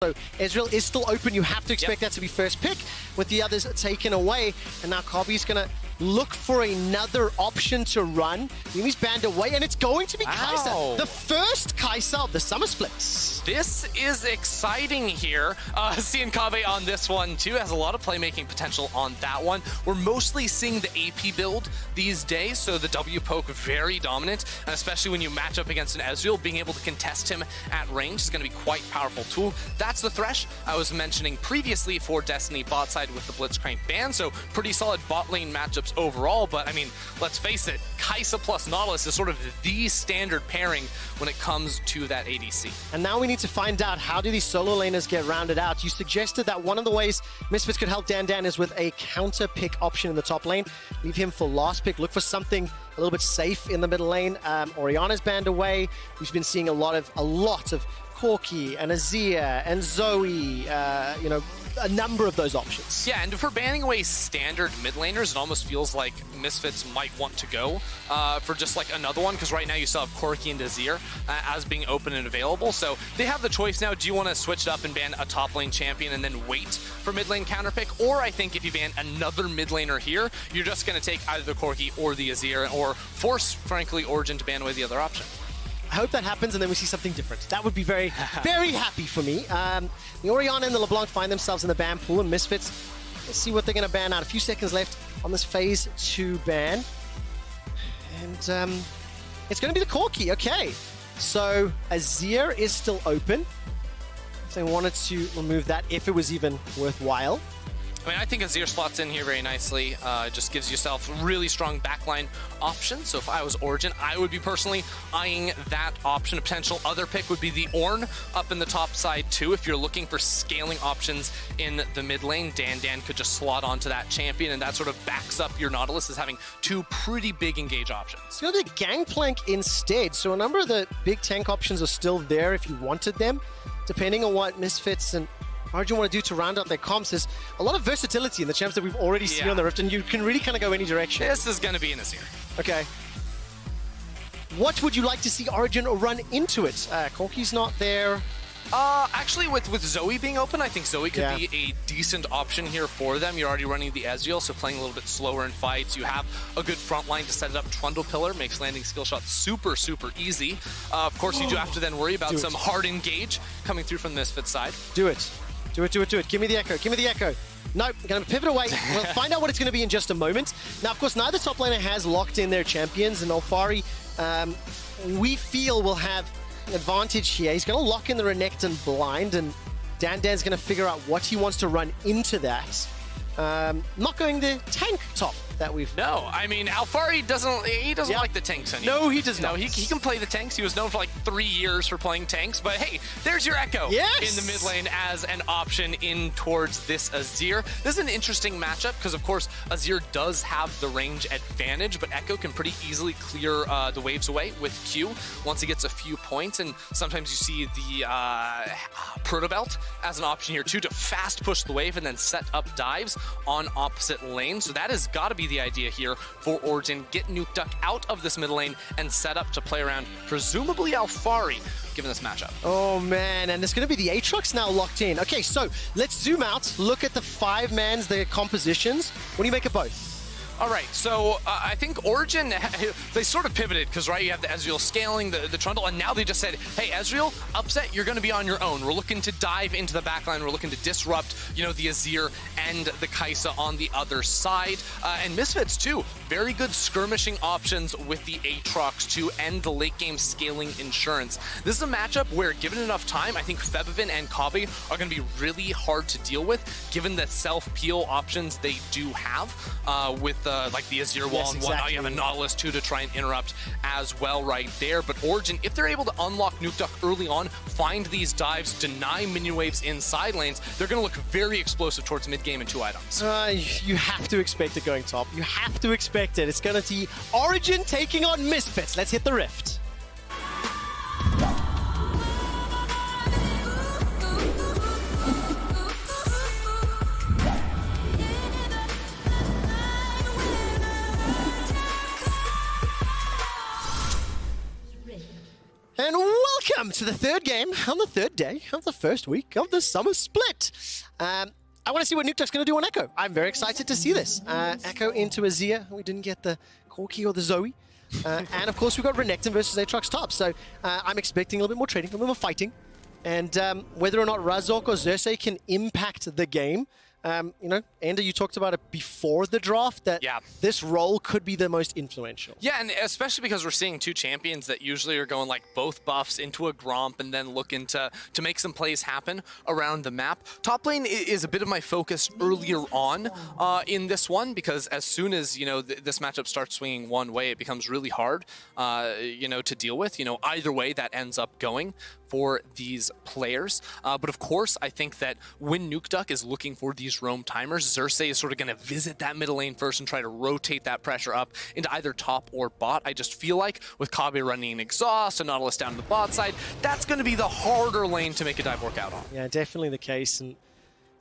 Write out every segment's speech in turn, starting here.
So Ezreal is still open. You have to expect that to be first pick, with the others taken away. And now Kobbe's going to look for another option to run. Yumi's banned away, and it's going to be Kaisa. The first Kaisa of the summer splits. This is exciting here. Seeing Kobbe on this one too has a lot of playmaking potential on that one. We're mostly seeing the AP build these days, so the W poke very dominant, and especially when you match up against an Ezreal, being able to contest him at range is going to be quite a powerful tool. That's the Thresh I was mentioning previously for Destiny bot side with the Blitzcrank ban, so pretty solid bot lane matchups overall, but I mean, let's face it, Kaisa plus Nautilus is sort of the standard pairing when it comes to that ADC. And now we need to find out, how do these solo laners get rounded out? You suggested that one of the ways Misfits could help DanDan is with a counter pick option in the top lane. Leave him for last pick. Look for something a little bit safe in the middle lane. Oriana's banned away. We've been seeing a lot of Corki and Azir and Zoe, you know, a number of those options. Yeah, and for banning away standard mid laners, it almost feels like Misfits might want to go for just like another one, because right now you still have Corki and Azir as being open and available. So they have the choice now. Do you want to switch it up and ban a top lane champion and then wait for mid lane counter pick? Or I think if you ban another mid laner here, you're just going to take either the Corki or the Azir, or force, frankly, Origen to ban away the other option. I hope that happens and then we see something different. That would be very, very happy for me. The Oriana and the LeBlanc find themselves in the ban pool, and Misfits, let's see what they're going to ban out. A few seconds left on this phase 2 ban. And it's going to be the Corki. Okay, so Azir is still open. So they wanted to remove that if it was even worthwhile. I mean, I think Azir slots in here very nicely. Just gives yourself really strong backline options. So if I was Origen, I would be personally eyeing that option. A potential other pick would be the Ornn up in the top side too. If you're looking for scaling options in the mid lane, DanDan could just slot onto that champion, and that sort of backs up your Nautilus as having two pretty big engage options. It's going to be Gangplank instead. So a number of the big tank options are still there if you wanted them, depending on what Misfits and Origen want to do to round out their comps. There's a lot of versatility in the champs that we've already seen on the Rift, and you can really kind of go any direction. This is going to be an Azir. Okay. What would you like to see Origen run into it? Corki's not there. Actually, with Zoe being open, I think Zoe could be a decent option here for them. You're already running the Ezreal, so playing a little bit slower in fights. You have a good front line to set it up. Trundle Pillar makes landing skill shots super, super easy. Of course, you do have to then worry about some hard engage coming through from the Misfits side. Do it. Do it, do it, do it. Give me the Ekko. Give me the Ekko. Nope, going to pivot away. We'll find out what it's going to be in just a moment. Now, of course, neither top laner has locked in their champions, and Alphari, we feel, will have an advantage here. He's going to lock in the Renekton blind, and DanDan's going to figure out what he wants to run into that. Not going the tank top that we've... No, I mean, Alphari doesn't like the tanks anymore. No, he does not. No, he can play the tanks. He was known for like 3 years for playing tanks, but hey, there's your Ekko in the mid lane as an option in towards this Azir. This is an interesting matchup because, of course, Azir does have the range advantage, but Ekko can pretty easily clear the waves away with Q once he gets a few points, and sometimes you see the Proto Belt as an option here too to fast push the wave and then set up dives on opposite lanes. So that has got to be the idea here for Origen. Get Nukeduck out of this middle lane and set up to play around, presumably Alphari, given this matchup. Oh man, and it's going to be the Aatrox now locked in. Okay, so let's zoom out, look at the 5-mans, their compositions. What do you make of both? All right, so I think Origen, they sort of pivoted because, right, you have the Ezreal scaling, the Trundle, and now they just said, hey, Ezreal, upset, you're going to be on your own. We're looking to dive into the backline. We're looking to disrupt, you know, the Azir and the Kaisa on the other side. And Misfits, too, very good skirmishing options with the Aatrox to end the late game scaling insurance. This is a matchup where, given enough time, I think Febiven and Kobbe are going to be really hard to deal with, given the self-peel options they do have with like the Azir wall and whatnot. You have a Nautilus too to try and interrupt as well right there. But Origen, if they're able to unlock Nukeduck early on, find these dives, deny minion waves in side lanes, they're going to look very explosive towards mid game in 2 items. You have to expect it going top. You have to expect it. It's going to be Origen taking on Misfits. Let's hit the Rift. And welcome to the third game on the third day of the first week of the summer split. I want to see what Nukeduck's going to do on Ekko. I'm very excited to see this. Ekko into Azir. We didn't get the Corki or the Zoe. And of course, we've got Renekton versus Aatrox top. So I'm expecting a little bit more trading, a little more fighting. And whether or not Razork or Xerxe can impact the game. You know, Ender, you talked about it before the draft, that this role could be the most influential. Yeah, and especially because we're seeing two champions that usually are going like both buffs into a Gromp and then looking to make some plays happen around the map. Top lane is a bit of my focus earlier on in this one, because as soon as, you know, this matchup starts swinging one way, it becomes really hard, you know, to deal with. You know, either way that ends up going for these players. But of course, I think that when Nukeduck is looking for these roam timers, Xerxe is sort of going to visit that middle lane first and try to rotate that pressure up into either top or bot. I just feel like with Kobbe running an exhaust and Nautilus down to the bot side, that's going to be the harder lane to make a dive work out on. Yeah, definitely the case. And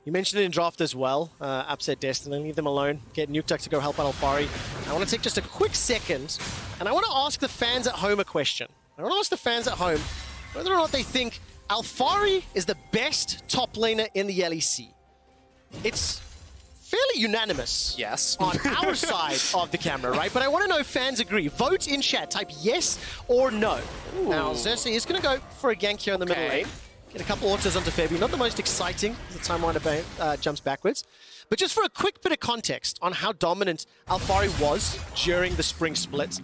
you mentioned it in draft as well, upset Destiny, leave them alone, get Nukeduck to go help out Alphari. I want to take just a quick second, and I want to ask the fans at home a question. I want to ask the fans at home whether or not they think Alphari is the best top laner in the LEC. It's fairly unanimous on our side of the camera, right? But I want to know if fans agree. Vote in chat, type yes or no. Ooh. Now, Xerxe is going to go for a gank here in the middle lane. Get a couple autos onto Febi. Not the most exciting, as the time winder jumps backwards. But just for a quick bit of context on how dominant Alphari was during the spring split,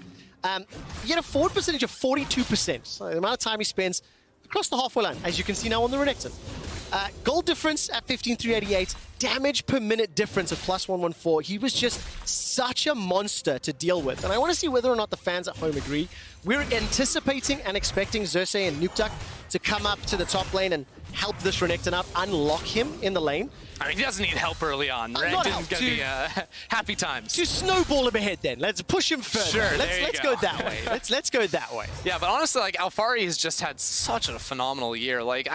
he had a forward percentage of 42%. So the amount of time he spends across the halfway line, as you can see now on the Renekton. Gold difference at 15,388. Damage per minute difference of +114. He was just such a monster to deal with. And I want to see whether or not the fans at home agree. We're anticipating and expecting Xerxe and Nukeduck to come up to the top lane and help this Renekton up, unlock him in the lane. I mean, he doesn't need help early on. Renekton's going to be happy times. To snowball him ahead then. Let's push him further. Sure, let's go that way. Let's go that way. Yeah, but honestly, like, Alphari has just had such a phenomenal year. Like,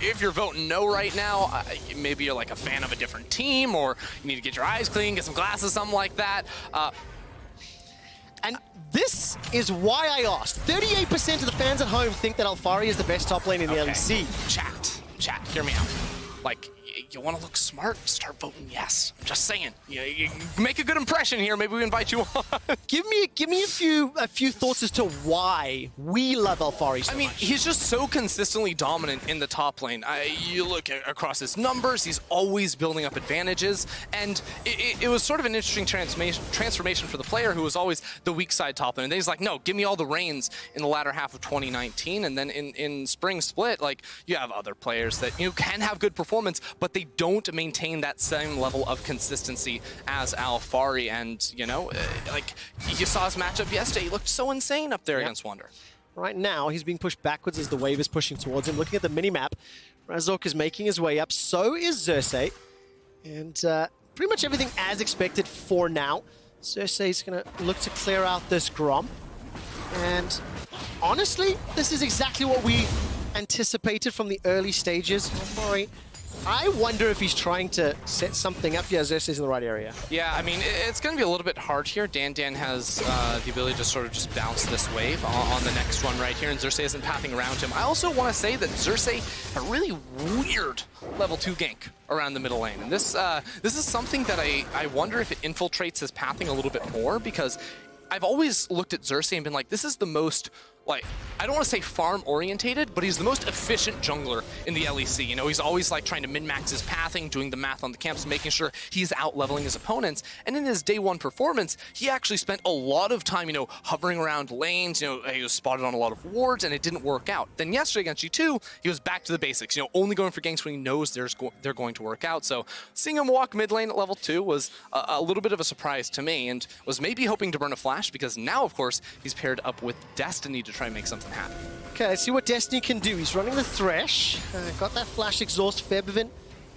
if you're voting no right now, maybe you're like a fan of a different team, or you need to get your eyes clean, get some glasses, something like that. And this is why I asked. 38% of the fans at home think that Alphari is the best top lane in the LEC. Chat, hear me out. Like, you want to look smart? Start voting yes. I'm just saying. You make a good impression here. Maybe we invite you on. Give me a few thoughts as to why we love Alphari so much. I mean, he's just so consistently dominant in the top lane. You look across his numbers, he's always building up advantages, and it was sort of an interesting transformation for the player who was always the weak side top lane. And then he's like, no, give me all the reins in the latter half of 2019, and then in spring split, like, you have other players that can have good performance, but they don't maintain that same level of consistency as Alphari. And, like, you saw his matchup yesterday. He looked so insane up there against Wonder. Right now, he's being pushed backwards as the wave is pushing towards him. Looking at the minimap, Razork is making his way up. So is Xerxe. And pretty much everything as expected for now. Xerxe is going to look to clear out this Gromp. And honestly, this is exactly what we anticipated from the early stages. Alphari, I wonder if he's trying to set something up. Yeah, Xerxe is in the right area. Yeah, I mean, it's going to be a little bit hard here. DanDan has the ability to sort of just bounce this wave on the next one right here, and Xerxe isn't pathing around him. I also want to say that Xerxe a really weird level 2 gank around the middle lane. And this is something that I wonder if it infiltrates his pathing a little bit more, because I've always looked at Xerxe and been like, this is the most, like, I don't want to say farm-orientated, but he's the most efficient jungler in the LEC. He's always, like, trying to min-max his pathing, doing the math on the camps, making sure he's out-leveling his opponents. And in his day one performance, he actually spent a lot of time, hovering around lanes. He was spotted on a lot of wards, and it didn't work out. Then yesterday against G2, he was back to the basics, only going for ganks when he knows they're going to work out. So seeing him walk mid lane at level 2 was a little bit of a surprise to me, and was maybe hoping to burn a flash, because now, of course, he's paired up with Destiny to try and make something happen. Okay, let's see what Destiny can do. He's running the Thresh. Got that flash exhaust. Febiven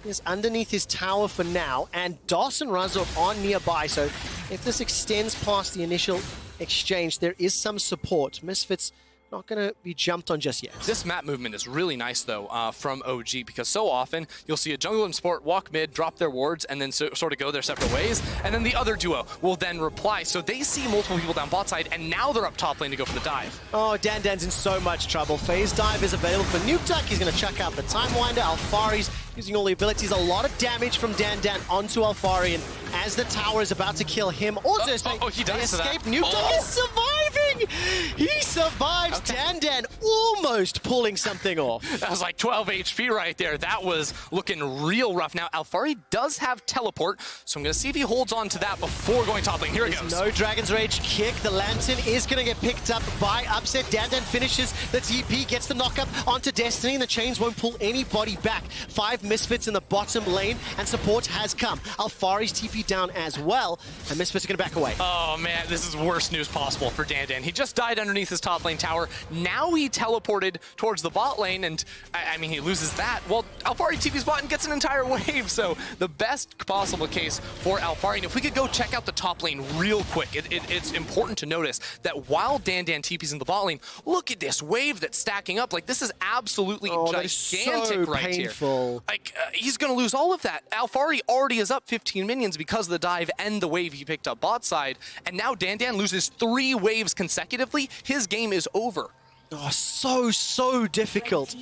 is underneath his tower for now. And Dawson Razork on nearby. So if this extends past the initial exchange, there is some support. Misfits not going to be jumped on just yet. This map movement is really nice, though, from OG, because so often you'll see a jungle and support walk mid, drop their wards, and then sort of go their separate ways, and then the other duo will then reply. So they see multiple people down bot side, and now they're up top lane to go for the dive. Oh, DanDan's in so much trouble. Phase dive is available for Nukeduck. He's going to chuck out the Time Winder. Alphari's using all the abilities. A lot of damage from DanDan onto Alphari, and as the tower is about to kill him, also he does escape. that. Nukeduck is surviving! He survives. Okay. DanDan almost pulling something off. That was like 12 HP right there. That was looking real rough. Now, Alphari does have teleport, so I'm going to see if he holds on to that before going top lane. Here it goes. No Dragon's Rage kick. The Lantern is going to get picked up by Upset. DanDan finishes the TP, gets the knockup onto Destiny, and the chains won't pull anybody back. 5 Misfits in the bottom lane, and support has come. Alphari's TP down as well, and Misfits are going to back away. Oh, man, this is worst news possible for DanDan. He just died underneath his top lane tower. Now he teleported towards the bot lane, and I mean, he loses that. Well, Alphari TP's bot and gets an entire wave, so the best possible case for Alphari. And if we could go check out the top lane real quick, it's important to notice that while DanDan TP's in the bot lane, look at this wave that's stacking up. Like, this is absolutely gigantic so right painful. Here. Like, he's going to lose all of that. Alphari already is up 15 minions because of the dive and the wave he picked up bot side, and now DanDan loses 3 waves consecutively. His game is over. Oh, so difficult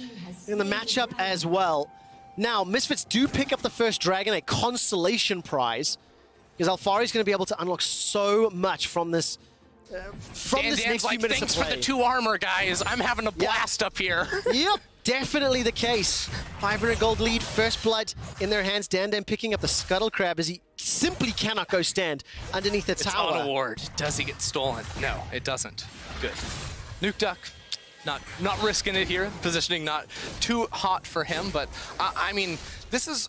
in the matchup as well. Now, Misfits do pick up the first dragon, a consolation prize, because Alphari's going to be able to unlock so much from this DanDan's next like, few minutes thanks of play. for the 2 armor, guys. I'm having a blast up here. Yep, definitely the case. 500 gold lead, first blood in their hands. DanDan picking up the Scuttle Crab as he simply cannot go stand underneath the tower. It's on a ward. Does he get stolen? No, it doesn't. Good. Nukeduck. Not risking it here. Positioning not too hot for him, but I mean, this is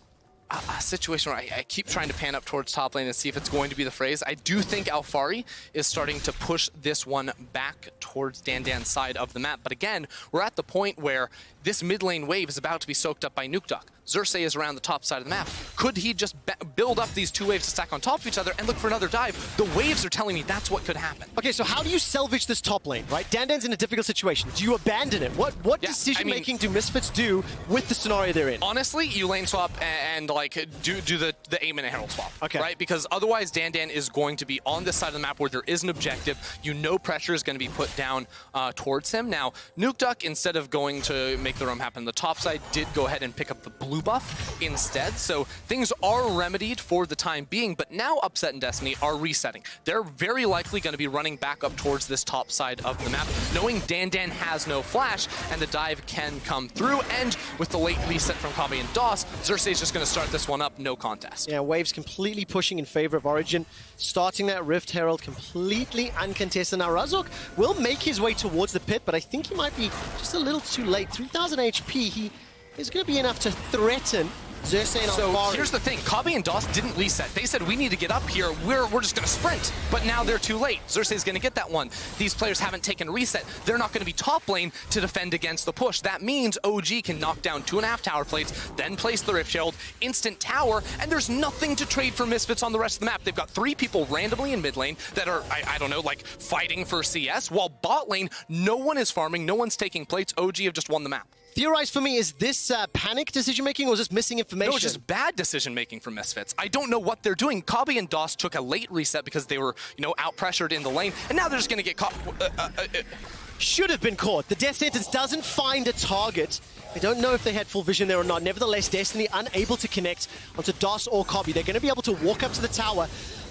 a situation where I keep trying to pan up towards top lane and see if it's going to be the phrase. I do think Alphari is starting to push this one back towards DanDan's side of the map. But again, we're at the point where this mid lane wave is about to be soaked up by Nukeduck. Xerxe is around the top side of the map. Could he just build up these 2 waves to stack on top of each other and look for another dive? The waves are telling me that's what could happen. Okay, so how do you salvage this top lane, right? DanDan's in a difficult situation. Do you abandon it? What decision-making do Misfits do with the scenario they're in? Honestly, you lane swap and like do the aim and a herald swap, right? Because otherwise DanDan is going to be on this side of the map where there is an objective. You know pressure is going to be put down towards him. Now, Nukeduck, instead of going to make the roam happen on the top side, did go ahead and pick up the blue buff instead. So things are remedied for the time being, but now Upset and Destiny are resetting. They're very likely going to be running back up towards this top side of the map, knowing DanDan has no flash and the dive can come through. And with the late reset from Kobbe and DOS, Xerxe is just going to start this one up, no contest. Yeah, waves completely pushing in favor of Origen, starting that Rift Herald completely uncontested. Now Razork will make his way towards the pit, but I think he might be just a little too late. 3,000 HP, he is going to be enough to threaten Xerxe and So Alphari. here's the thing, Kobbe and DOS didn't reset. They said, we need to get up here, we're just gonna sprint. But now they're too late. Xerxe's gonna get that one. These players haven't taken a reset. They're not gonna be top lane to defend against the push. That means OG can knock down 2.5 tower plates, then place the Rift Shield, instant tower, and there's nothing to trade for Misfits on the rest of the map. They've got 3 people randomly in mid lane that are, I don't know, like fighting for CS, while bot lane, no one is farming, no one's taking plates. OG have just won the map. Theorize for me, is this panic decision-making or is this missing information? No, it's just bad decision-making from Misfits. I don't know what they're doing. Kobbe and DOS took a late reset because they were, out-pressured in the lane, and now they're just going to get caught. Should have been caught. The Death Sentence doesn't find a target. I don't know if they had full vision there or not. Nevertheless, Destiny unable to connect onto DOS or Kobbe. They're going to be able to walk up to the tower.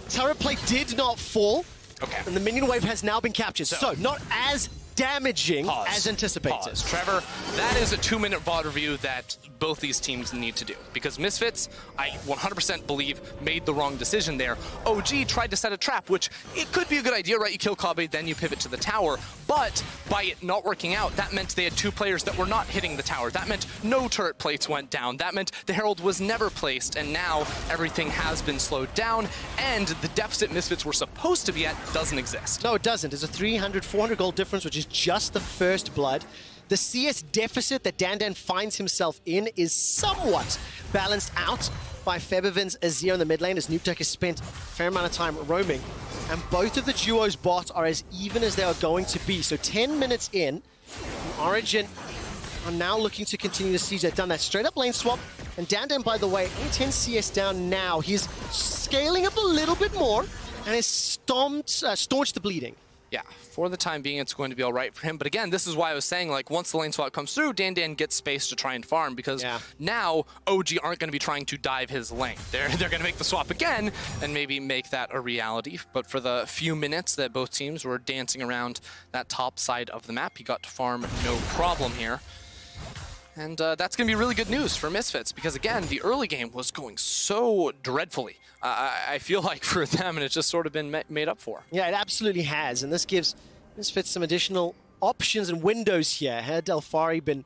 Turret plate did not fall. Okay. And the minion wave has now been captured. So not as damaging as anticipated. Pause. Trevor, that is a 2-minute VOD review that both these teams need to do. Because Misfits, I 100% believe, made the wrong decision there. OG tried to set a trap, which it could be a good idea, right? You kill Kobbe, then you pivot to the tower. But by it not working out, that meant they had 2 players that were not hitting the tower. That meant no turret plates went down. That meant the Herald was never placed, and now everything has been slowed down, and the deficit Misfits were supposed to be at doesn't exist. No, it doesn't. There's a 300, 400 gold difference, which is just the first blood. The CS deficit that DanDan finds himself in is somewhat balanced out by Febiven's Azir in the mid lane, as Nukeduck has spent a fair amount of time roaming. And both of the duos bot are as even as they are going to be. So 10 minutes in, Origen are now looking to continue the siege. They've done that straight up lane swap. And DanDan, by the way, only 10 CS down now. He's scaling up a little bit more and has staunched the bleeding. Yeah, for the time being, it's going to be all right for him. But again, this is why I was saying, like, once the lane swap comes through, DanDan gets space to try and farm, because now OG aren't going to be trying to dive his lane. They're going to make the swap again and maybe make that a reality. But for the few minutes that both teams were dancing around that top side of the map, he got to farm no problem here. And that's going to be really good news for Misfits, because again, the early game was going so dreadfully. I feel like for them, and it's just sort of been made up for. Yeah, it absolutely has, and this gives Misfits some additional options and windows here. Had Alphari been,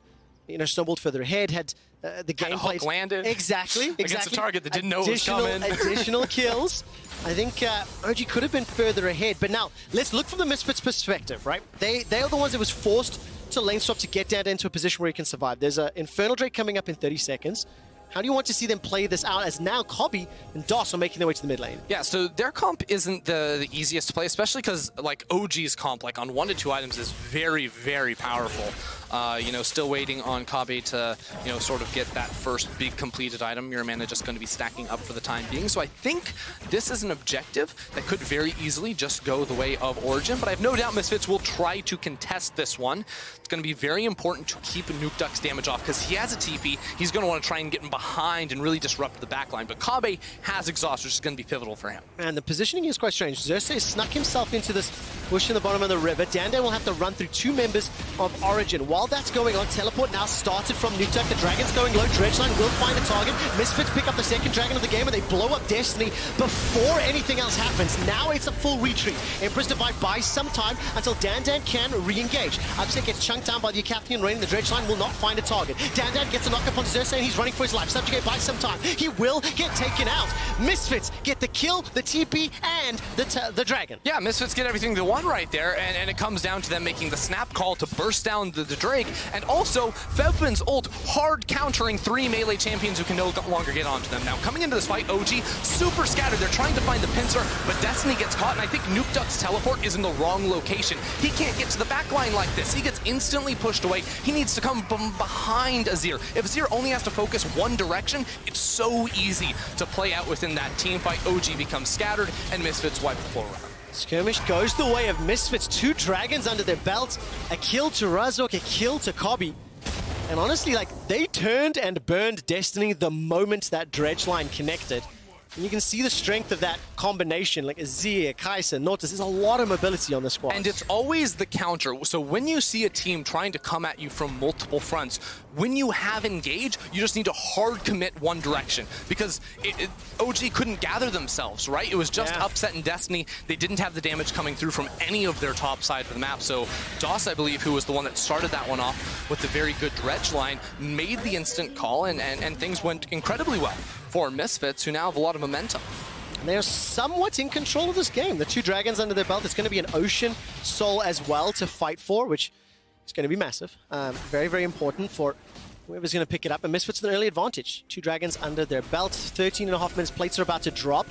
snowballed further ahead, had the gameplay landed exactly against a target that didn't know it was coming. Additional kills. I think OG could have been further ahead, but now let's look from the Misfits' perspective, right? They are the ones that was forced to lane swap to get down into a position where he can survive. There's an Infernal Drake coming up in 30 seconds. How do you want to see them play this out, as now Kobbe and DOS are making their way to the mid lane? Yeah, so their comp isn't the easiest to play, especially because like OG's comp, like on 1 to 2 items, is very, very powerful. Still waiting on Kobbe to, sort of get that first big completed item. Your mana just going to be stacking up for the time being. So I think this is an objective that could very easily just go the way of Origen, but I have no doubt Misfits will try to contest this one. It's going to be very important to keep Nukeduck's damage off, because he has a TP. He's going to want to try and get him behind and really disrupt the backline. But Kobbe has exhaust, which is going to be pivotal for him. And the positioning is quite strange. Xerxe snuck himself into this bush in the bottom of the river. DanDan will have to run through 2 members of Origen. While that's going on, teleport now started from Nukeduck. The Dragon's going low. Dredgeline will find a target. Misfits pick up the second Dragon of the game, and they blow up Destiny before anything else happens. Now it's a full retreat. Emperor's Divide buys some time until DanDan can re-engage. Upset gets chunked down by the Captain Rain, and the Dredgeline will not find a target. DanDan gets a knock up on Xerxe, and he's running for his life. Subjugate buys some time. He will get taken out. Misfits get the kill, the TP, and the Dragon. Yeah, Misfits get everything they want right there, and it comes down to them making the snap call to burst down the Drake, and also Febiven's ult hard countering 3 melee champions who can no longer get onto them. Now, coming into this fight, OG super scattered. They're trying to find the pincer, but Destiny gets caught, and I think Nukeduck's teleport is in the wrong location. He can't get to the backline like this. He gets instantly pushed away. He needs to come from behind Azir. If Azir only has to focus one direction, it's so easy to play out within that team fight. OG becomes scattered, and Misfits wipe the floor around. Skirmish goes the way of Misfits. 2 Dragons under their belt. A kill to Razork, a kill to Kobbe. And honestly, they turned and burned Destiny the moment that Dredgeline connected. And you can see the strength of that combination, like Azir, Kaisa, Nautilus. There's a lot of mobility on the squad. And it's always the counter. So when you see a team trying to come at you from multiple fronts, when you have engage, you just need to hard commit one direction. Because OG couldn't gather themselves, right? It was just Upset and Destiny. They didn't have the damage coming through from any of their top side of the map. So DOS, I believe, who was the one that started that one off with the very good dredge line, made the instant call, and things went incredibly well for Misfits, who now have a lot of momentum. They're somewhat in control of this game. The 2 Dragons under their belt. It's going to be an Ocean Soul as well to fight for, which is going to be massive. Very, very important for whoever's going to pick it up. And Misfits with an early advantage. 2 Dragons under their belt. 13.5 minutes. Plates are about to drop.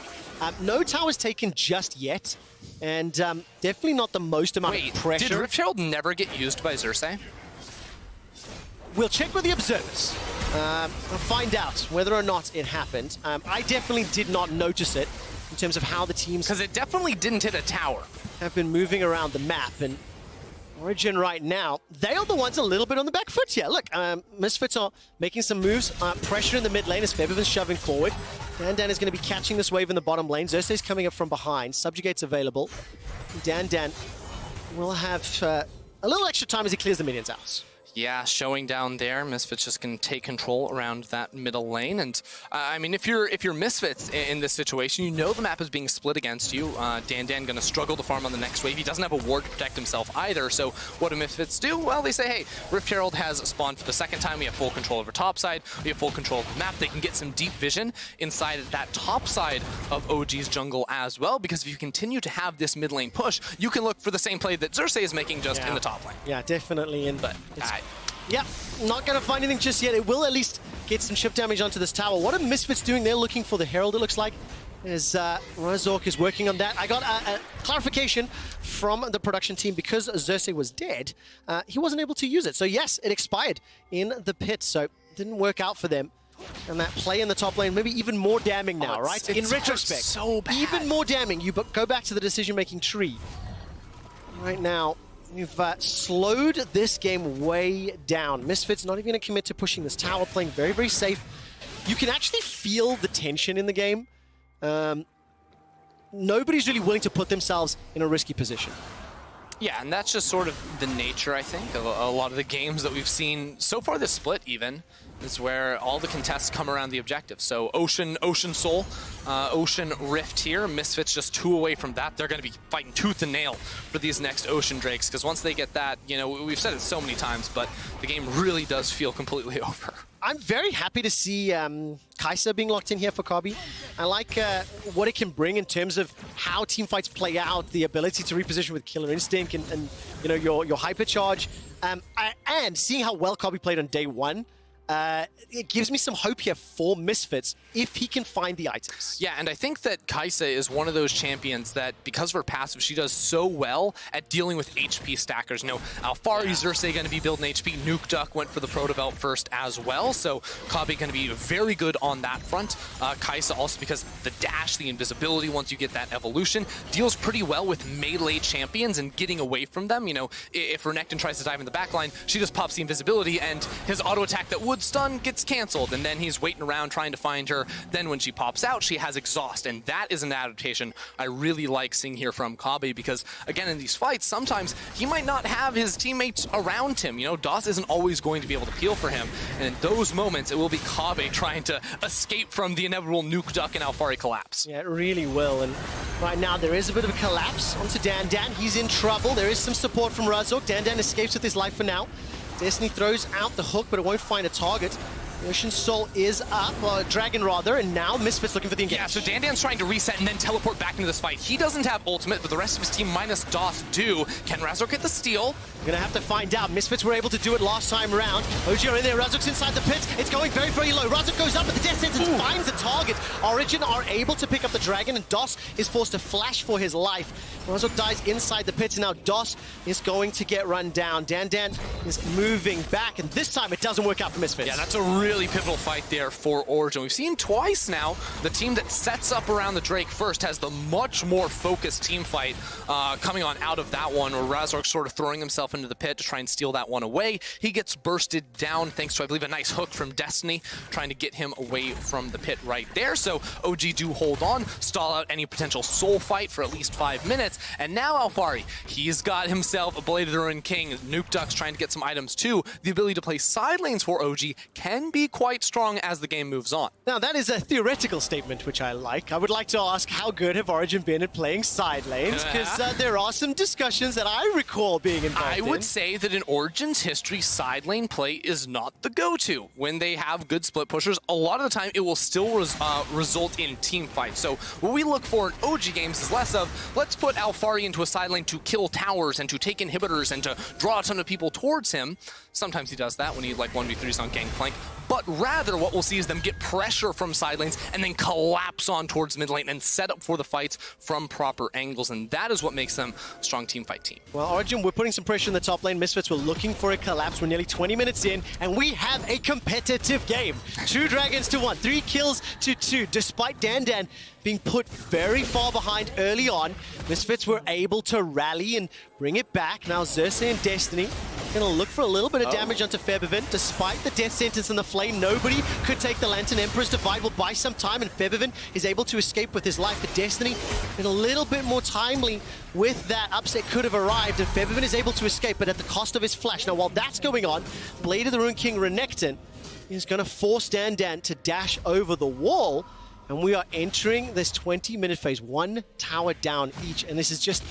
No towers taken just yet. And definitely not the most amount of pressure. Did Rift Herald never get used by Xerxe? We'll check with the observers. I'll find out whether or not it happened. I definitely did not notice it in terms of how the teams... Because it definitely didn't hit a tower. ...have been moving around the map. And Origen right now, they are the ones a little bit on the back foot here. Look, Misfits are making some moves. Pressure in the mid lane as Febiven's shoving forward. DanDan is going to be catching this wave in the bottom lane. Xerxe's coming up from behind. Subjugate's available. DanDan will have a little extra time as he clears the minions out. Yeah, showing down there, Misfits just can take control around that middle lane. And I mean, if you're Misfits in this situation, you know the map is being split against you. DanDan gonna struggle to farm on the next wave. He doesn't have a ward to protect himself either. So what do Misfits do? Well, they say, hey, Rift Herald has spawned for the second time. We have full control over top side. We have full control of the map. They can get some deep vision inside that top side of OG's jungle as well. Because if you continue to have this mid lane push, you can look for the same play that Xerxe is making just in the top lane. Yeah, definitely. But yeah, not going to find anything just yet. It will at least get some chip damage onto this tower. What are Misfits doing? They're looking for the Herald, it looks like. as Razork is working on that. I got a clarification from the production team. Because Xerxe was dead, he wasn't able to use it. So yes, it expired in the pit, so it didn't work out for them. And that play in the top lane, maybe even more damning now, right? In retrospect, so bad. Even more damning. You go back to the decision-making tree. Right now, we've slowed this game way down. Misfits not even going to commit to pushing this tower, playing very, very safe. You can actually feel the tension in the game. Nobody's really willing to put themselves in a risky position. Yeah, and that's just sort of the nature, I think, of a lot of the games that we've seen so far this split even, is where all the contests come around the objective. So Ocean Soul, Ocean Rift here, Misfits just 2 away from that. They're going to be fighting tooth and nail for these next Ocean Drakes, because once they get that, you know, we've said it so many times, but the game really does feel completely over. I'm very happy to see Kaisa being locked in here for Kobbe. I like what it can bring in terms of how team fights play out, the ability to reposition with Killer Instinct and you know, your hypercharge, and seeing how well Kobbe played on day one. It gives me some hope here for Misfits if he can find the items. Yeah, and I think that Kaisa is one of those champions that, because of her passive, she does so well at dealing with HP stackers. You know, Alphari, Xerxe going to be building HP. Nukeduck went for the Proto Belt first as well, so Kobbe going to be very good on that front. Kaisa also, because the dash, the invisibility, once you get that evolution, deals pretty well with melee champions and getting away from them. You know, if Renekton tries to dive in the backline, she just pops the invisibility, and his auto attack that would stun gets canceled, and then he's waiting around trying to find her. Then when she pops out, she has exhaust, and that is an adaptation I really like seeing here from Kobbe, because again, in these fights, sometimes he might not have his teammates around him. You know, DOS isn't always going to be able to peel for him, and in those moments, it will be Kobbe trying to escape from the inevitable Nukeduck and Alphari collapse. Yeah, it really will, and right now there is a bit of a collapse onto DanDan. He's in trouble. There is some support from Razork. DanDan escapes with his life for now. Destiny throws out the hook, but it won't find a target. Ocean Soul is up, Dragon rather, and now Misfits looking for the engage. Yeah, so DanDan's trying to reset and then teleport back into this fight. He doesn't have ultimate, but the rest of his team minus DOS do. Can Razork get the steal? We're gonna have to find out. Misfits were able to do it last time around. OG are in there, Razork's inside the pit. It's going very, very low. Razork goes up, but the death sentence finds the target. Origen are able to pick up the dragon, and DOS is forced to flash for his life. Razork dies inside the pit, and now DOS is going to get run down. DanDan is moving back, and this time it doesn't work out for Misfits. Yeah, that's a really pivotal fight there for Origen. We've seen twice now the team that sets up around the Drake first has the much more focused team fight coming on out of that one, where Razork sort of throwing himself into the pit to try and steal that one away. He gets bursted down thanks to, I believe, a nice hook from Destiny, trying to get him away from the pit right there. So OG do hold on, stall out any potential soul fight for at least 5 minutes, and now Alphari, he's got himself a Blade of the Ruined King. Nukeduck's trying to get some items too. The ability to play side lanes for OG can be quite strong as the game moves on. Now that is a theoretical statement, which I like. I would like to ask, how good have Origen been at playing side lanes? Because there are some discussions that I recall being involved in. I would say that in Origen's history, side lane play is not the go-to. When they have good split pushers, a lot of the time it will still result in team fights. So what we look for in OG games is less of, let's put Alphari into a side lane to kill towers and to take inhibitors and to draw a ton of people towards him. Sometimes he does that when he like 1v3s on Gangplank. But rather what we'll see is them get pressure from side lanes and then collapse on towards mid lane and set up for the fights from proper angles. And that is what makes them a strong team fight team. Well, Origen, we're putting some pressure in the top lane. Misfits were looking for a collapse. We're nearly 20 minutes in, and we have a competitive game. 2 dragons to 1, 3 kills to 2. Despite DanDan being put very far behind early on, Misfits were able to rally and bring it back. Now Xerxe and Destiny gonna look for a little bit of damage onto Febiven. Despite the death sentence in the flame, nobody could take the Lantern. Emperor's Divide will buy some time, and Febiven is able to escape with his life. But Destiny, been a little bit more timely with that. Upset could have arrived, and Febiven is able to escape, but at the cost of his flash. Now while that's going on, Blade of the Ruined King Renekton is gonna force DanDan to dash over the wall. And we are entering this 20-minute phase, 1 tower down each, and this is just,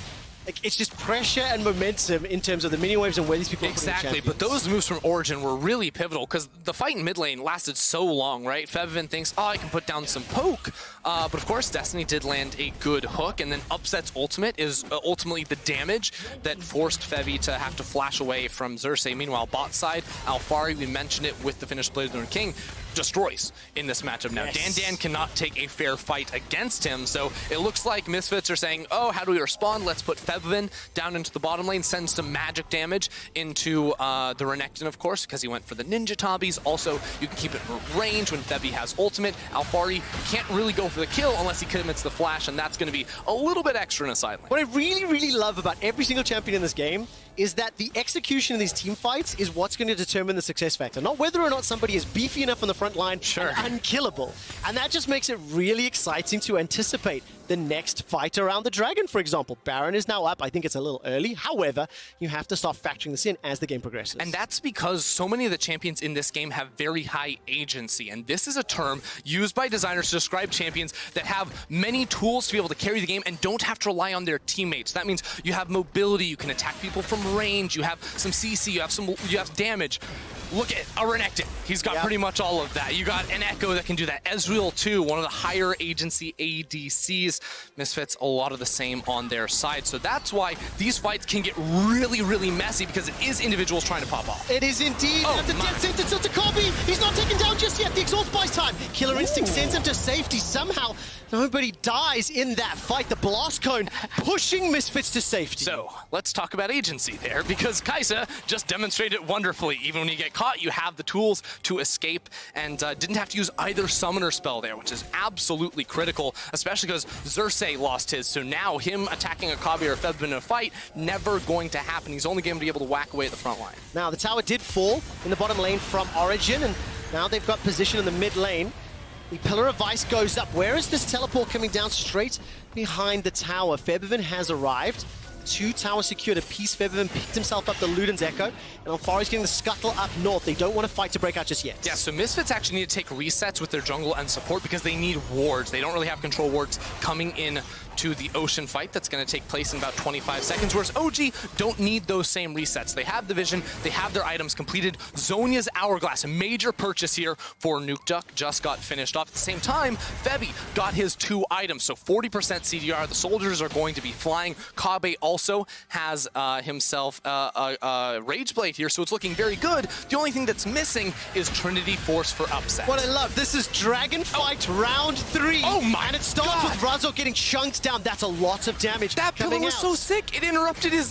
like, it's just pressure and momentum in terms of the mini waves and where these people are putting Exactly, but those moves from Origen were really pivotal because the fight in mid lane lasted so long, right? Febiven thinks, oh, I can put down some poke, but of course Destiny did land a good hook, and then Upset's ultimate is ultimately the damage that forced Febi to have to flash away from Xerxe. Meanwhile, bot side, Alphari, we mentioned it with the finished Blade of the Ruined King, destroys in this matchup now. Yes. DanDan cannot take a fair fight against him, so it looks like Misfits are saying, oh, how do we respond? Let's put Febiven down into the bottom lane, send some magic damage into the Renekton, of course, because he went for the Ninja Tabis. Also, you can keep it range when Febi has ultimate. Alphari can't really go for the kill unless he commits the flash, and that's going to be a little bit extra in a side lane. What I really, really love about every single champion in this game is that the execution of these team fights is what's going to determine the success factor. Not whether or not somebody is beefy enough on the front line and unkillable. And that just makes it really exciting to anticipate the next fight around the Dragon, for example. Baron is now up. I think it's a little early. However, you have to start factoring this in as the game progresses. And that's because so many of the champions in this game have very high agency. And this is a term used by designers to describe champions that have many tools to be able to carry the game and don't have to rely on their teammates. That means you have mobility, you can attack people from range, you have some CC, you have damage. Look at a Renekton. He's got pretty much all of that. You got an Ekko that can do that. Ezreal too, one of the higher agency ADCs. Misfits, a lot of the same on their side. So that's why these fights can get really, really messy, because it is individuals trying to pop off. It is indeed. Oh, That's a death sentence to Kobbe. He's not taken down just yet. The exhaust buys time. Killer Instinct sends him to safety. Somehow, nobody dies in that fight. The blast cone pushing Misfits to safety. So let's talk about agency there, because Kaisa just demonstrated it wonderfully. Even when you get caught, you have the tools to escape, and didn't have to use either summoner spell there, which is absolutely critical, especially because Xerxe lost his. So now him attacking a Kobbe or a Febiven in a fight, never going to happen. He's only going to be able to whack away at the front line. Now, the tower did fall in the bottom lane from Origen, and now they've got position in the mid lane. The Pillar of Ice goes up. Where is this teleport coming down? Straight behind the tower. Febiven has arrived. 2 towers secured apiece. Febiven picked himself up the Luden's Ekko, and Alphari's getting the scuttle up north. They don't want to fight to break out just yet. Yeah, so Misfits actually need to take resets with their jungle and support, because they need wards. They don't really have control wards coming in to the ocean fight that's going to take place in about 25 seconds, whereas OG don't need those same resets. They have the vision, they have their items completed. Zhonya's Hourglass, a major purchase here for Nukeduck, just got finished off. At the same time, Febi got his 2 items, so 40% CDR. The soldiers are going to be flying. Kobbe also has himself a Rage Blade here, so it's looking very good. The only thing that's missing is Trinity Force for upset. What I love, this is Dragon Fight round 3. Oh my And it starts with Razork getting chunked down. That's a lot of damage. That pillar was out. so sick, it interrupted his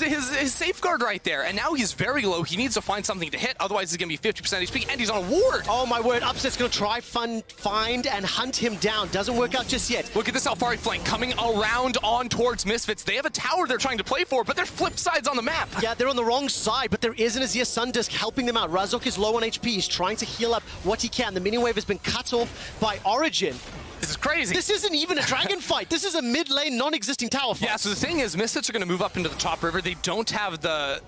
safeguard right there. And now he's very low. He needs to find something to hit, otherwise he's going to be 50% HP, and he's on a ward. Oh my word, Upset's going to try find and hunt him down. Doesn't work out just yet. Look at this Alphari flank coming around on towards Misfits. They have a tower they're trying to play for, but they're flip sides on the map. Yeah, they're on the wrong side, but there is an Azir Sundisk helping them out. Razork is low on HP. He's trying to heal up what he can. The mini wave has been cut off by Origen. This is crazy. This isn't even a dragon fight. This is a mid-lane, non-existing tower fight. Yeah, so the thing is, Misfits are going to move up into the top river. They don't have the,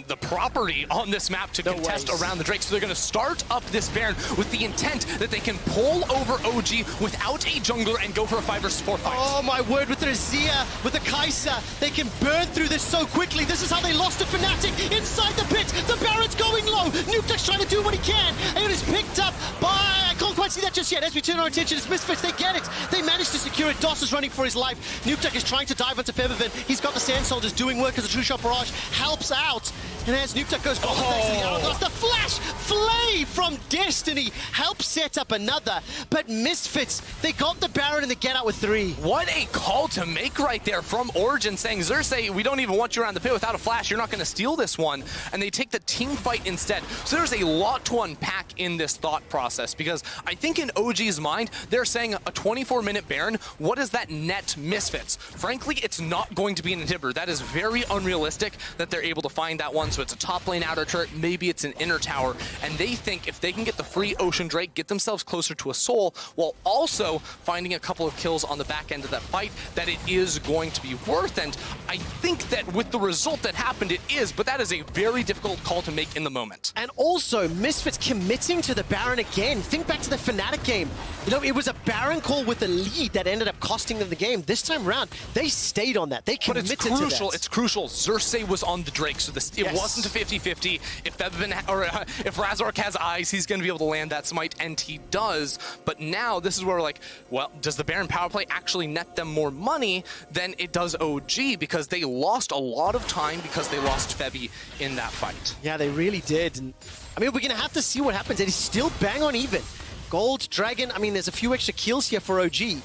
the property on this map to contest around the Drake, so they're going to start up this Baron with the intent that they can pull over OG without a jungler and go for a 5 versus 4 fight. Oh my word, with the Azir, with the Kaisa, they can burn through this so quickly. This is how they lost a Fnatic inside the pit. The Baron's going low. Nukeduck's trying to do what he can, and it is picked up by, I can't quite see that just yet. As we turn our attention, it's Misfits. They get it. They managed to secure it. Doss is running for his life. Nukeduck is trying to dive onto Febiven. He's got the Sand Soldiers doing work as a True Shot Barrage helps out. And as Nukeduck goes forward, the flash flay from Destiny helps set up another. But Misfits, they got the Baron and they get out with 3. What a call to make right there from Origen, saying, Xerxe, we don't even want you around the pit without a flash. You're not going to steal this one. And they take the team fight instead. So there's a lot to unpack in this thought process, because I think in OG's mind, they're saying a 24-minute Baron, what is that net Misfits? Frankly, it's not going to be an inhibitor. That is very unrealistic that they're able to find that one. So it's a top lane outer turret, maybe it's an inner tower, and they think if they can get the free Ocean Drake, get themselves closer to a soul, while also finding a couple of kills on the back end of that fight, that it is going to be worth. And I think that with the result that happened, it is, but that is a very difficult call to make in the moment. And also, Misfits committing to the Baron again. Think back to the Fnatic game. You know, it was a Baron call with a lead that ended up costing them the game. This time around, they stayed on that. They committed to that. It's crucial. Xerxe was on the Drake, so it wasn't a 50-50. If Febiven if Razork has eyes, he's going to be able to land that smite, and he does. But now this is where we're like, well, does the Baron power play actually net them more money than it does OG? Because they lost a lot of time because they lost Febi in that fight. Yeah, they really did. And I mean, we're going to have to see what happens. It is still bang on even. Gold, Dragon, I mean, there's a few extra kills here for OG.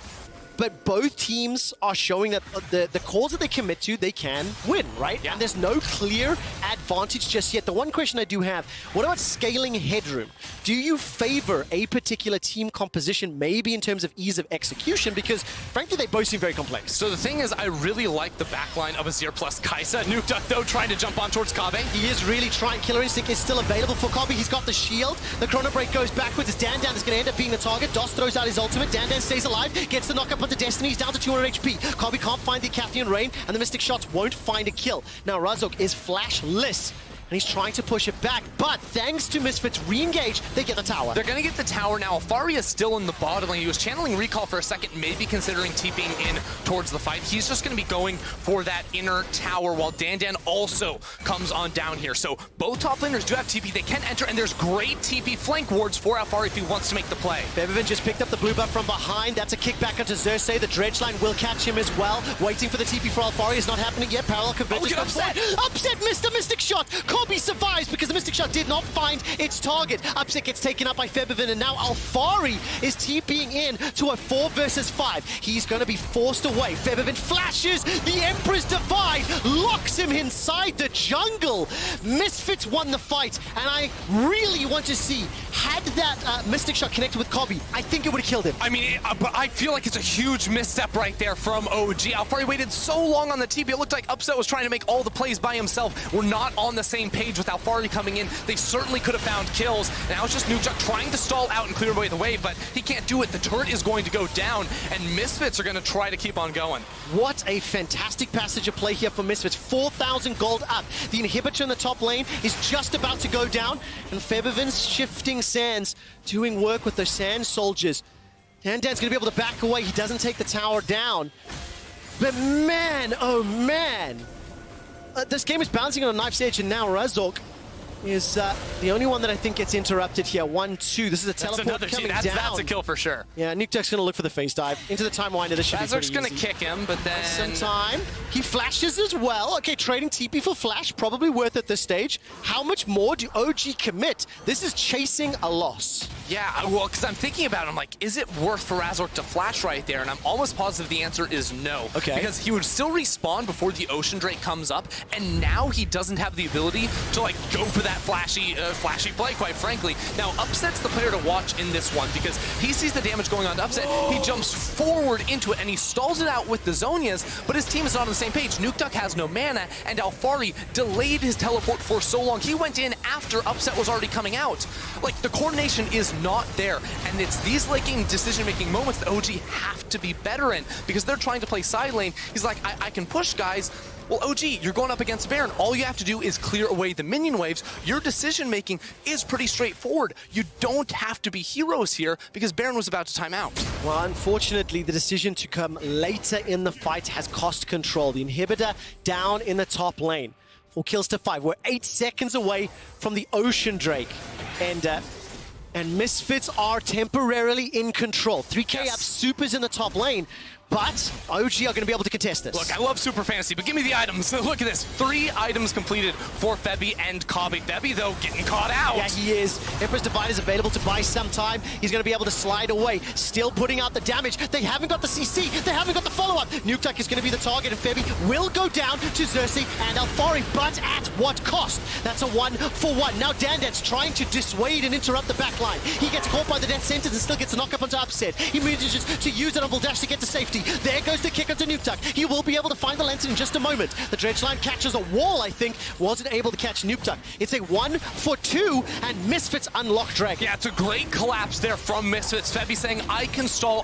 But both teams are showing that the calls that they commit to, they can win, right? Yeah. And there's no clear advantage just yet. The one question I do have, what about scaling headroom? Do you favor a particular team composition, maybe in terms of ease of execution? Because, frankly, they both seem very complex. So the thing is, I really like the backline of Azir plus Kaisa. Nukeduck, though, trying to jump on towards Kobbe. He is really trying. Killer Instinct is still available for Kobbe. He's got the shield. The Chrono Break goes backwards. It's DanDan is going to end up being the target. Doss throws out his ultimate. DanDan stays alive, gets the knock-up onto Destiny. He's down to 200 HP. Kobbe can't find the Cathian Rain, and the Mystic Shots won't find a kill. Now Razork is flashless, and he's trying to push it back, but thanks to Misfits re-engage, they get the tower. They're going to get the tower now. Alphari is still in the bottom lane. He was channeling Recall for a second, maybe considering TPing in towards the fight. He's just going to be going for that inner tower while DanDan also comes on down here. So both top laners do have TP. They can enter, and there's great TP flank wards for Alphari if he wants to make the play. Febiven just picked up the blue buff from behind. That's a kickback onto Xerxe. The dredge line will catch him as well. Waiting for the TP for Alphari is not happening yet. Parallel convergence. Look at Upset! Upset missed the Mystic Shot. Kobbe survives because the Mystic Shot did not find its target. Upset gets taken up by Febiven, and now Alphari is TPing in to a 4 versus 5. He's going to be forced away. Febiven flashes. The Emperor's Divide locks him inside the jungle. Misfits won the fight, and I really want to see, had that Mystic Shot connected with Kobbe, I think it would have killed him. I mean, but I feel like it's a huge misstep right there from OG. Alphari waited so long on the TP. It looked like Upset was trying to make all the plays by himself. We're not on the same page with Alphari coming in. They certainly could have found kills. Now it's just Nukeduck trying to stall out and clear away the wave, but he can't do it. The turret is going to go down, and Misfits are going to try to keep on going. What a fantastic passage of play here for Misfits. 4,000 gold up. The inhibitor in the top lane is just about to go down, and Febiven's shifting sands doing work with the sand soldiers. DanDan's going to be able to back away. He doesn't take the tower down. But man, oh man. This game is bouncing on a knife's edge, and now Razork is the only one that I think gets interrupted here. 1-2. This is a teleport coming down. That's a kill for sure. Yeah, Nukeduck's going to look for the face dive into the time winder. This should be pretty easy. Razork's going to kick him, but then... Some time. He flashes as well. Okay, trading TP for flash, probably worth at this stage. How much more do OG commit? This is chasing a loss. Yeah, well, because I'm thinking about it, I'm like, is it worth for Razork to flash right there? And I'm almost positive the answer is no. Okay. Because he would still respawn before the Ocean Drake comes up, and now he doesn't have the ability to, like, go for that flashy play, quite frankly. Now, Upset's the player to watch in this one, because he sees the damage going on to Upset, he jumps forward into it, and he stalls it out with the Zonias, but his team is not on the same page. Nukeduck has no mana, and Alphari delayed his teleport for so long. He went in after Upset was already coming out. Like, the coordination is not there, and it's these laking decision-making moments that OG have to be better in, because they're trying to play side lane. He's like, I can push guys. Well, OG, you're going up against Baron. All you have to do is clear away the minion waves. Your decision-making is pretty straightforward. You don't have to be heroes here because Baron was about to time out. Well, unfortunately, the decision to come later in the fight has cost control. The inhibitor down in the top lane. 4 kills to 5. We're 8 seconds away from the Ocean Drake. And Misfits are temporarily in control. 3k up, Supers in the top lane. But OG are going to be able to contest this. Look, I love Super Fantasy, but give me the items. Look at this. 3 items completed for Febi and Kobbe. Febi, though, getting caught out. Yeah, he is. Emperor's Divide is available to buy some time. He's going to be able to slide away. Still putting out the damage. They haven't got the CC. They haven't got the follow-up. Nukeduck is going to be the target, and Febi will go down to Xerxe and Alphari, but at what cost? That's a 1-for-1. Now DanDan's trying to dissuade and interrupt the backline. He gets caught by the death sentence and still gets a knock-up onto Upset. He manages to use a double dash to get to safety. There goes the kick onto Nukeduck. He will be able to find the lantern in just a moment. The dredge line catches a wall, I think. Wasn't able to catch Nukeduck. It's a 1-for-2, and Misfits unlock Dragon. Yeah, it's a great collapse there from Misfits. Febi saying, I can stall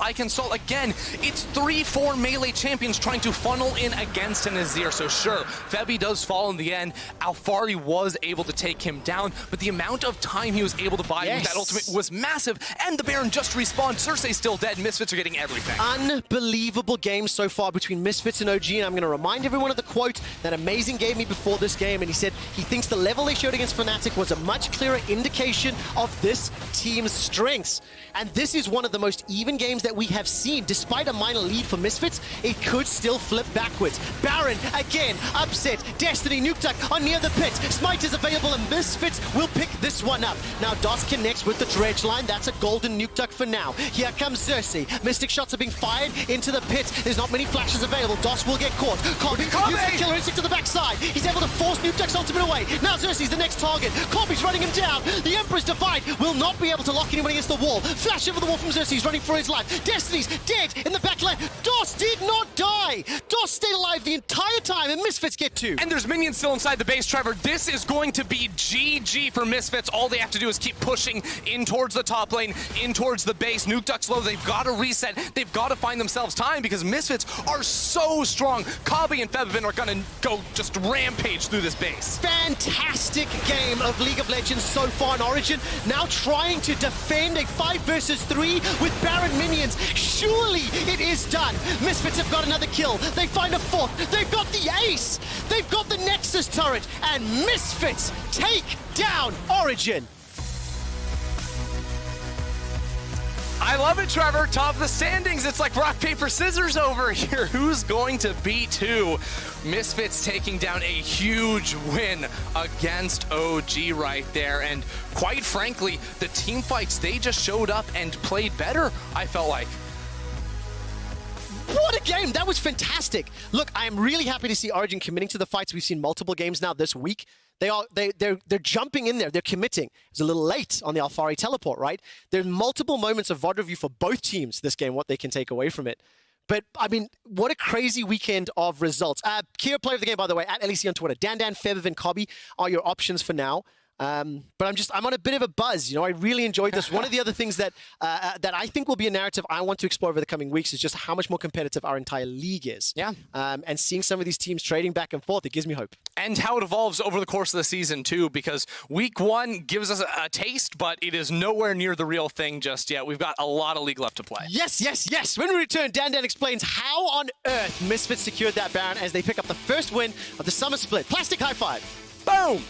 again. It's 3-4 melee champions trying to funnel in against an Azir. So sure, Febi does fall in the end. Alphari was able to take him down, but the amount of time he was able to buy with that ultimate was massive, and the Baron just respawned. Xerxe's still dead. Misfits are getting everything. Unbelievable. unbelievable game so far between Misfits and OG, and I'm going to remind everyone of the quote that Amazing gave me before this game, and he said he thinks the level they showed against Fnatic was a much clearer indication of this team's strengths. And this is one of the most even games that we have seen. Despite a minor lead for Misfits, it could still flip backwards. Baron, again, upset. Destiny, Nukeduck are near the pit. Smite is available, and Misfits will pick this one up. Now, DOS connects with the dredge line. That's a golden Nukeduck for now. Here comes Xerxe. Mystic shots are being fired into the pit. There's not many flashes available. DOS will get caught. Kobbe uses the killer instinct to the backside. He's able to force Nukeduck's ultimate away. Now Xerxe's the next target. Kobbe's running him down. The Emperor's Divide will not be able to lock anyone against the wall. Flash over the wall from Xerxe. He's running for his life. Destiny's dead in the back line. DOS did not die. DOS stayed alive the entire time, and Misfits get 2. And there's minions still inside the base, Trevor. This is going to be GG for Misfits. All they have to do is keep pushing in towards the top lane, in towards the base. Nukeduck's low. They've got to reset. They've got to find themselves time because Misfits are so strong. Kobbe and Febiven are going to go just rampage through this base. Fantastic game of League of Legends so far in Origin. Now trying to defend a 5 versus 3 with Baron minions. Surely it is done. Misfits have got another kill. They find a 4th. They've got the ace. They've got the Nexus turret. And Misfits take down Origin. I love it, Trevor. Top of the standings. It's like rock, paper, scissors over here. Who's going to beat who? Misfits taking down a huge win against OG right there. And quite frankly, the team fights, they just showed up and played better, I felt like. What a game! That was fantastic. Look, I am really happy to see Origen committing to the fights. We've seen multiple games now this week. They're jumping in there. They're committing. It was a little late on the Alphari teleport, right? There's multiple moments of VOD review for both teams this game, what they can take away from it. But, I mean, what a crazy weekend of results. Kira, player of the game, by the way, at LEC on Twitter. DanDan, Febiven, Kobbe are your options for now. But I'm on a bit of a buzz. You know, I really enjoyed this. One of the other things that that I think will be a narrative I want to explore over the coming weeks is just how much more competitive our entire league is. Yeah. And seeing some of these teams trading back and forth, it gives me hope. And how it evolves over the course of the season, too, because week 1 gives us a taste, but it is nowhere near the real thing just yet. We've got a lot of league left to play. Yes, yes, yes. When we return, DanDan explains how on earth Misfits secured that Baron as they pick up the first win of the summer split. Plastic high five. Boom!